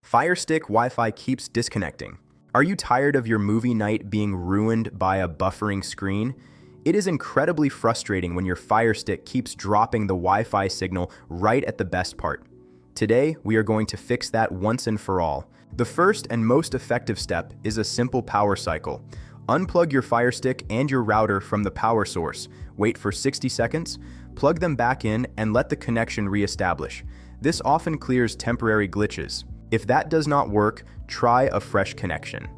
Firestick Wi-Fi keeps disconnecting. Are you tired of your movie night being ruined by a buffering screen? It is incredibly frustrating when your Firestick keeps dropping the Wi-Fi signal right at the best part. Today, we are going to fix that once and for all. The first and most effective step is a simple power cycle. Unplug your Firestick and your router from the power source, wait for 60 seconds, plug them back in, and let the connection reestablish. This often clears temporary glitches. If that does not work, try a fresh connection.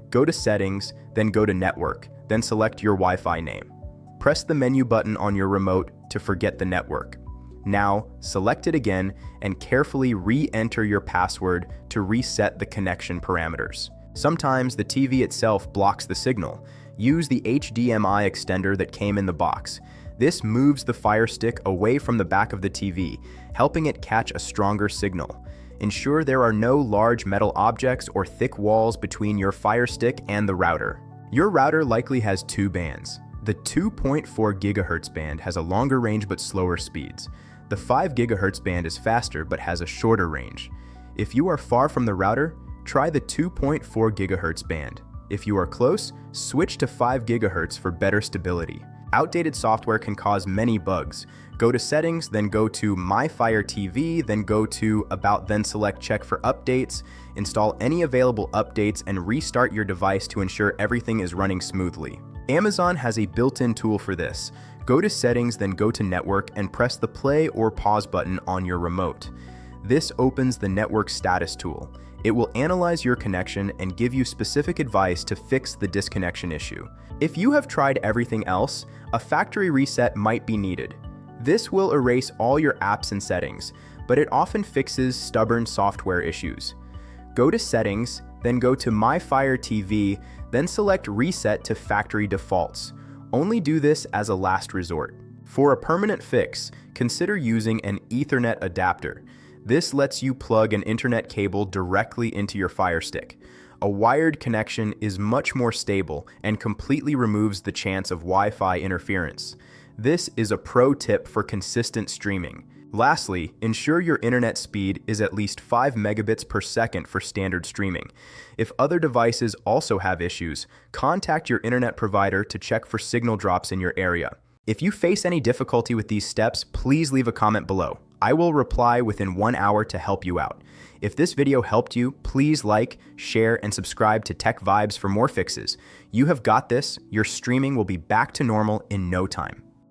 Go to Settings, then go to Network, then select your Wi-Fi name. Press the menu button on your remote to forget the network. Now, select it again and carefully re-enter your password to reset the connection parameters. Sometimes the TV itself blocks the signal. Use the HDMI extender that came in the box. This moves the Firestick away from the back of the TV, helping it catch a stronger signal. Ensure there are no large metal objects or thick walls between your Firestick and the router. Your router likely has two bands. The 2.4 GHz band has a longer range but slower speeds. The 5 GHz band is faster but has a shorter range. If you are far from the router, try the 2.4 GHz band. If you are close, switch to 5 GHz for better stability. Outdated software can cause many bugs. Go to Settings, then go to My Fire TV, then go to About, then select Check for Updates. Install any available updates and restart your device to ensure everything is running smoothly. Amazon has a built-in tool for this. Go to Settings, then go to Network and press the play or pause button on your remote. This opens the Network Status tool. It will analyze your connection and give you specific advice to fix the disconnection issue. If you have tried everything else, a factory reset might be needed. This will erase all your apps and settings, but it often fixes stubborn software issues. Go to Settings, then go to My Fire TV, then select Reset to Factory Defaults. Only do this as a last resort. For a permanent fix, consider using an Ethernet adapter. This lets you plug an internet cable directly into your Firestick. A wired connection is much more stable and completely removes the chance of Wi-Fi interference. This is a pro tip for consistent streaming. Lastly, ensure your internet speed is at least 5 megabits per second for standard streaming. If other devices also have issues, contact your internet provider to check for signal drops in your area. If you face any difficulty with these steps, please leave a comment below. I will reply within 1 hour to help you out. If this video helped you, please like, share, and subscribe to TechVibes for more fixes. You have got this. Your streaming will be back to normal in no time.